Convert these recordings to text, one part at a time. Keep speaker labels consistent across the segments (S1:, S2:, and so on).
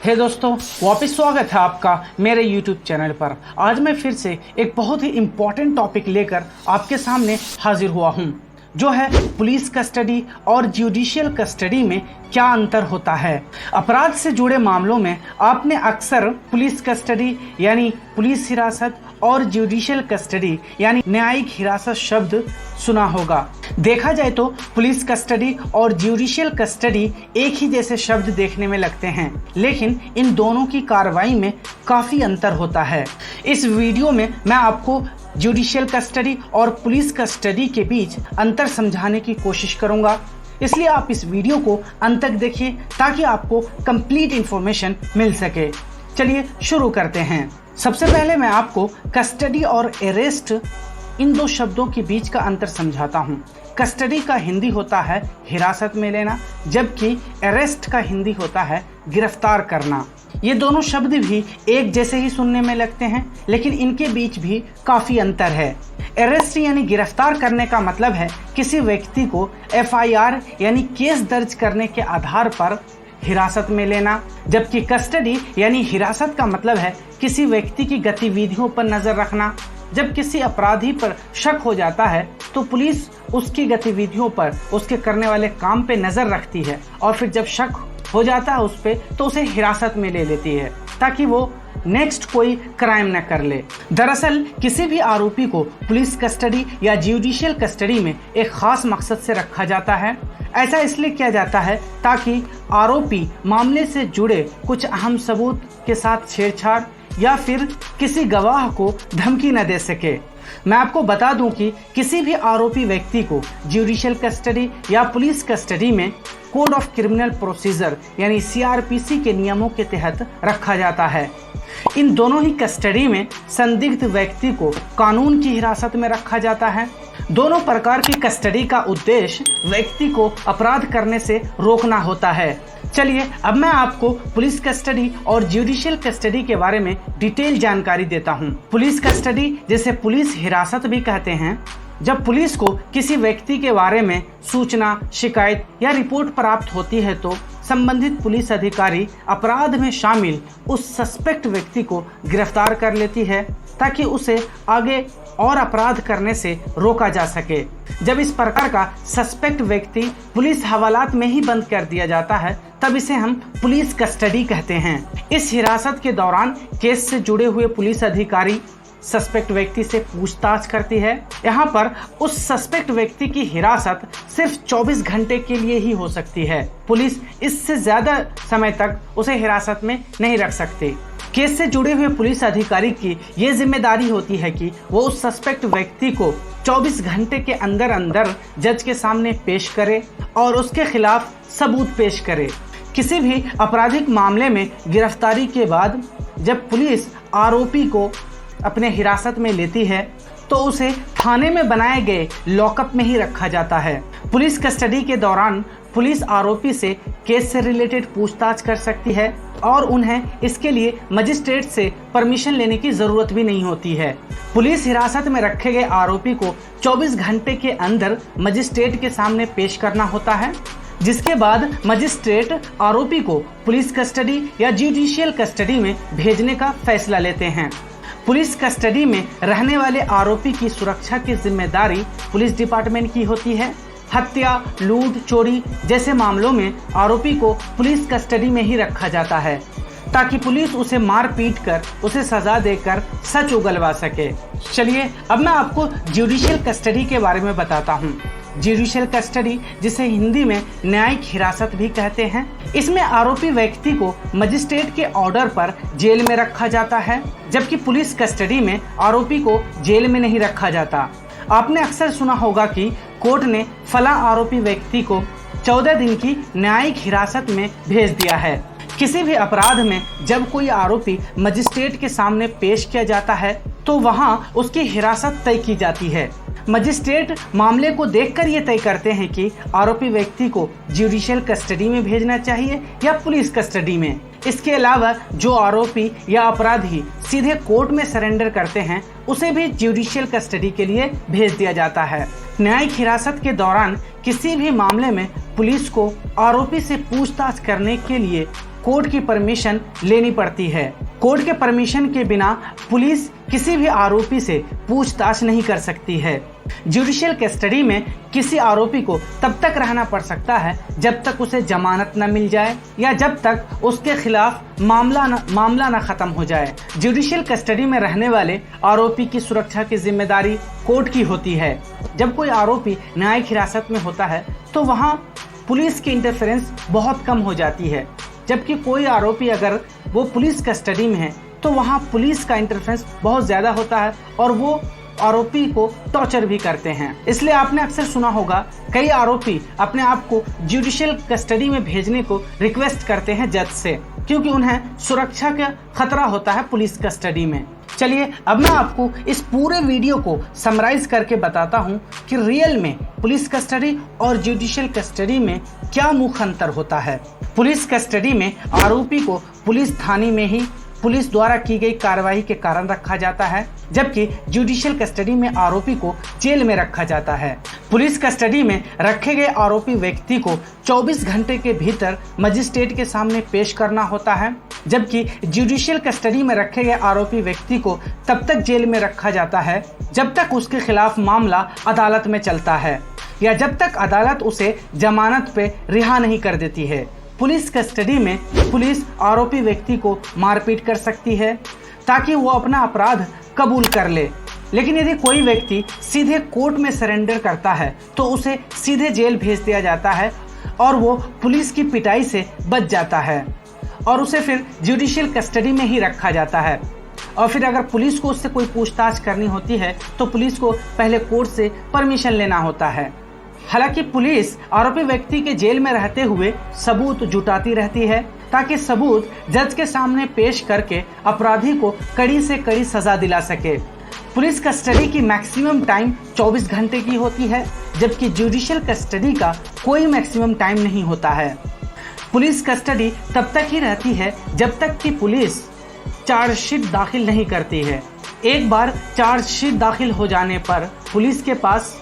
S1: हे दोस्तों, वापस स्वागत है आपका मेरे YouTube चैनल पर। आज मैं फिर से एक बहुत ही इम्पोर्टेंट टॉपिक लेकर आपके सामने हाजिर हुआ हूँ, जो है पुलिस कस्टडी और जुडिशियल कस्टडी में क्या अंतर होता है। अपराध से जुड़े मामलों में आपने अक्सर पुलिस कस्टडी यानी पुलिस हिरासत और जुडिशियल कस्टडी यानी न्यायिक हिरासत शब्द सुना होगा। देखा जाए तो पुलिस कस्टडी और जुडिशियल कस्टडी एक ही जैसे शब्द देखने में लगते हैं, लेकिन इन दोनों की कार्रवाई में काफ़ी अंतर होता है। इस वीडियो में मैं आपको जुडिशियल कस्टडी और पुलिस कस्टडी के बीच अंतर समझाने की कोशिश करूंगा, इसलिए आप इस वीडियो को अंत तक देखिए ताकि आपको कंप्लीट इंफॉर्मेशन मिल सके। चलिए शुरू करते हैं। सबसे पहले मैं आपको कस्टडी और अरेस्ट इन दो शब्दों के बीच का अंतर समझाता हूँ। कस्टडी का हिंदी होता है हिरासत में लेना, जबकि अरेस्ट का हिंदी होता है गिरफ्तार करना। ये दोनों शब्द भी एक जैसे ही सुनने में लगते हैं, लेकिन इनके बीच भी काफ़ी अंतर है। अरेस्ट यानी गिरफ्तार करने का मतलब है किसी व्यक्ति को FIR यानी केस दर्ज करने के आधार पर हिरासत में लेना, जबकि कस्टडी यानी हिरासत का मतलब है किसी व्यक्ति की गतिविधियों पर नज़र रखना। जब किसी अपराधी पर शक हो जाता है तो पुलिस उसकी गतिविधियों पर, उसके करने वाले काम पे नज़र रखती है, और फिर जब शक हो जाता है उस पर तो उसे हिरासत में ले लेती है ताकि वो नेक्स्ट कोई क्राइम न कर ले। दरअसल किसी भी आरोपी को पुलिस कस्टडी या जुडिशियल कस्टडी में एक खास मकसद से रखा जाता है। ऐसा इसलिए किया जाता है ताकि आरोपी मामले से जुड़े कुछ अहम सबूत के साथ छेड़छाड़ या फिर किसी गवाह को धमकी न दे सके। मैं आपको बता दूं कि किसी भी आरोपी व्यक्ति को जुडिशियल कस्टडी या पुलिस कस्टडी में कोड ऑफ क्रिमिनल प्रोसीजर यानी CRPC के नियमों के तहत रखा जाता है। इन दोनों ही कस्टडी में संदिग्ध व्यक्ति को कानून की हिरासत में रखा जाता है। दोनों प्रकार की कस्टडी का उद्देश्य व्यक्ति को अपराध करने से रोकना होता है। चलिए अब मैं आपको पुलिस कस्टडी और जुडिशियल कस्टडी के बारे में डिटेल जानकारी देता हूँ। पुलिस कस्टडी, जिसे पुलिस हिरासत भी कहते हैं, जब पुलिस को किसी व्यक्ति के बारे में सूचना, शिकायत या रिपोर्ट प्राप्त होती है तो संबंधित पुलिस अधिकारी अपराध में शामिल उस सस्पेक्ट व्यक्ति को गिरफ्तार कर लेती है ताकि उसे आगे और अपराध करने से रोका जा सके। जब इस प्रकार का सस्पेक्ट व्यक्ति पुलिस हवालात में ही बंद कर दिया जाता है तब इसे हम पुलिस कस्टडी कहते हैं। इस हिरासत के दौरान केस से जुड़े हुए पुलिस अधिकारी सस्पेक्ट व्यक्ति से पूछताछ करती है। यहाँ पर उस सस्पेक्ट व्यक्ति की हिरासत सिर्फ 24 घंटे के लिए ही हो सकती है। पुलिस इससे ज़्यादा समय तक उसे हिरासत में नहीं रख सकती। केस से जुड़े हुए पुलिस अधिकारी की ये जिम्मेदारी होती है कि वो उस सस्पेक्ट व्यक्ति को 24 घंटे के अंदर अंदर जज के सामने पेश करे और उसके खिलाफ सबूत पेश करे। किसी भी आपराधिक मामले में गिरफ्तारी के बाद जब पुलिस आरोपी को अपने हिरासत में लेती है तो उसे थाने में बनाए गए लॉकअप में ही रखा जाता है। पुलिस कस्टडी के दौरान पुलिस आरोपी से केस से रिलेटेड पूछताछ कर सकती है और उन्हें इसके लिए मजिस्ट्रेट से परमिशन लेने की ज़रूरत भी नहीं होती है। पुलिस हिरासत में रखे गए आरोपी को 24 घंटे के अंदर मजिस्ट्रेट के सामने पेश करना होता है, जिसके बाद मजिस्ट्रेट आरोपी को पुलिस कस्टडी या जुडिशियल कस्टडी में भेजने का फैसला लेते हैं। पुलिस कस्टडी में रहने वाले आरोपी की सुरक्षा की जिम्मेदारी पुलिस डिपार्टमेंट की होती है। हत्या, लूट, चोरी जैसे मामलों में आरोपी को पुलिस कस्टडी में ही रखा जाता है ताकि पुलिस उसे मार पीट कर उसे सजा देकर सच उगलवा सके। चलिए अब मैं आपको जुडिशियल कस्टडी के बारे में बताता हूँ। जुडिशियल कस्टडी, जिसे हिंदी में न्यायिक हिरासत भी कहते हैं, इसमें आरोपी व्यक्ति को मजिस्ट्रेट के ऑर्डर पर जेल में रखा जाता है, जबकि पुलिस कस्टडी में आरोपी को जेल में नहीं रखा जाता। आपने अक्सर सुना होगा कि कोर्ट ने फला आरोपी व्यक्ति को 14 दिन की न्यायिक हिरासत में भेज दिया है। किसी भी अपराध में जब कोई आरोपी मजिस्ट्रेट के सामने पेश किया जाता है तो वहां उसकी हिरासत तय की जाती है। मजिस्ट्रेट मामले को देखकर ये तय करते हैं कि आरोपी व्यक्ति को जुडिशियल कस्टडी में भेजना चाहिए या पुलिस कस्टडी में। इसके अलावा जो आरोपी या अपराधी सीधे कोर्ट में सरेंडर करते हैं उसे भी जुडिशियल कस्टडी के लिए भेज दिया जाता है। न्यायिक हिरासत के दौरान किसी भी मामले में पुलिस को आरोपी से पूछताछ करने के लिए कोर्ट की परमिशन लेनी पड़ती है। कोर्ट के परमिशन के बिना पुलिस किसी भी आरोपी से पूछताछ नहीं कर सकती है। जुडिशियल कस्टडी में किसी आरोपी को तब तक रहना पड़ सकता है जब तक उसे जमानत न मिल जाए या जब तक उसके खिलाफ मामला न खत्म हो जाए। जुडिशियल कस्टडी में रहने वाले आरोपी की सुरक्षा की जिम्मेदारी कोर्ट की होती है। जब कोई आरोपी न्यायिक हिरासत में होता है तो वहाँ पुलिस की इंटरफेरेंस बहुत कम हो जाती है, जबकि कोई आरोपी अगर वो पुलिस कस्टडी में है तो वहाँ पुलिस का इंटरफेरेंस बहुत ज़्यादा होता है और वो आरोपी को टॉर्चर भी करते हैं। इसलिए आपने अक्सर सुना होगा कई आरोपी अपने आप को जुडिशियल कस्टडी में भेजने को रिक्वेस्ट करते हैं जज से, क्योंकि उन्हें सुरक्षा का खतरा होता है पुलिस कस्टडी में। चलिए अब मैं आपको इस पूरे वीडियो को समराइज करके बताता हूं कि रियल में पुलिस कस्टडी और जुडिशियल कस्टडी में क्या मुख्य अंतर होता है। पुलिस कस्टडी में आरोपी को पुलिस थाने में ही पुलिस द्वारा की गई कार्रवाई के कारण रखा जाता है, जबकि जुडिशियल कस्टडी में आरोपी को जेल में रखा जाता है। पुलिस कस्टडी में रखे गए आरोपी व्यक्ति को 24 घंटे के भीतर मजिस्ट्रेट के सामने पेश करना होता है, जबकि जुडिशियल कस्टडी में रखे गए आरोपी व्यक्ति को तब तक जेल में रखा जाता है जब तक उसके खिलाफ मामला अदालत में चलता है या जब तक अदालत उसे जमानत पे रिहा नहीं कर देती है। पुलिस कस्टडी में पुलिस आरोपी व्यक्ति को मारपीट कर सकती है ताकि वो अपना अपराध कबूल कर ले, लेकिन यदि कोई व्यक्ति सीधे कोर्ट में सरेंडर करता है तो उसे सीधे जेल भेज दिया जाता है और वो पुलिस की पिटाई से बच जाता है और उसे फिर जुडिशियल कस्टडी में ही रखा जाता है। और फिर अगर पुलिस को उससे कोई पूछताछ करनी होती है तो पुलिस को पहले कोर्ट से परमिशन लेना होता है। हालांकि पुलिस आरोपी व्यक्ति के जेल में रहते हुए सबूत जुटाती रहती है ताकि सबूत जज के सामने पेश करके अपराधी को कड़ी से कड़ी सजा दिला सके। पुलिस कस्टडी की मैक्सिमम टाइम 24 घंटे की होती है, जबकि जुडिशियल कस्टडी का कोई मैक्सिमम टाइम नहीं होता है। पुलिस कस्टडी तब तक ही रहती है जब तक कि पुलिस चार्जशीट दाखिल नहीं करती है। एक बार चार्जशीट दाखिल हो जाने पर पुलिस के पास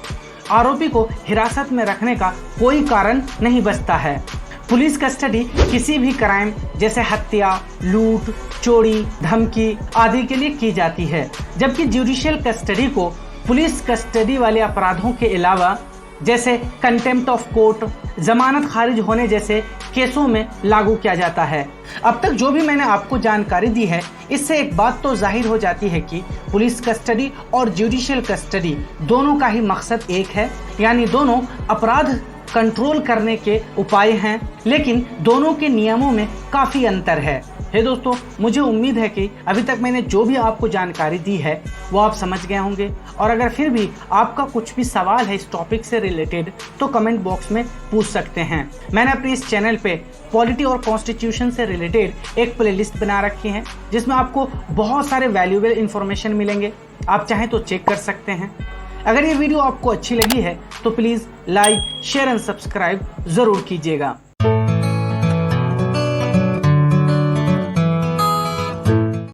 S1: आरोपी को हिरासत में रखने का कोई कारण नहीं बचता है। पुलिस कस्टडी किसी भी क्राइम जैसे हत्या, लूट, चोरी, धमकी आदि के लिए की जाती है, जबकि जुडिशियल कस्टडी को पुलिस कस्टडी वाले अपराधों के अलावा जैसे कंटेम्प्ट ऑफ कोर्ट, जमानत खारिज होने जैसे केसों में लागू किया जाता है। अब तक जो भी मैंने आपको जानकारी दी है, इससे एक बात तो जाहिर हो जाती है कि पुलिस कस्टडी और जुडिशियल कस्टडी दोनों का ही मकसद एक है, यानी दोनों अपराध कंट्रोल करने के उपाय हैं, लेकिन दोनों के नियमों में काफ़ी अंतर है। हे दोस्तों, मुझे उम्मीद है कि अभी तक मैंने जो भी आपको जानकारी दी है वो आप समझ गए होंगे, और अगर फिर भी आपका कुछ भी सवाल है इस टॉपिक से रिलेटेड तो कमेंट बॉक्स में पूछ सकते हैं। मैंने अपने इस चैनल पे पॉलिटी और कॉन्स्टिट्यूशन से रिलेटेड एक प्लेलिस्ट बना रखी है जिसमें आपको बहुत सारे वैल्यूएबल इन्फॉर्मेशन मिलेंगे, आप चाहें तो चेक कर सकते हैं। अगर ये वीडियो आपको अच्छी लगी है तो please like, share and subscribe ज़रूर कीजिएगा।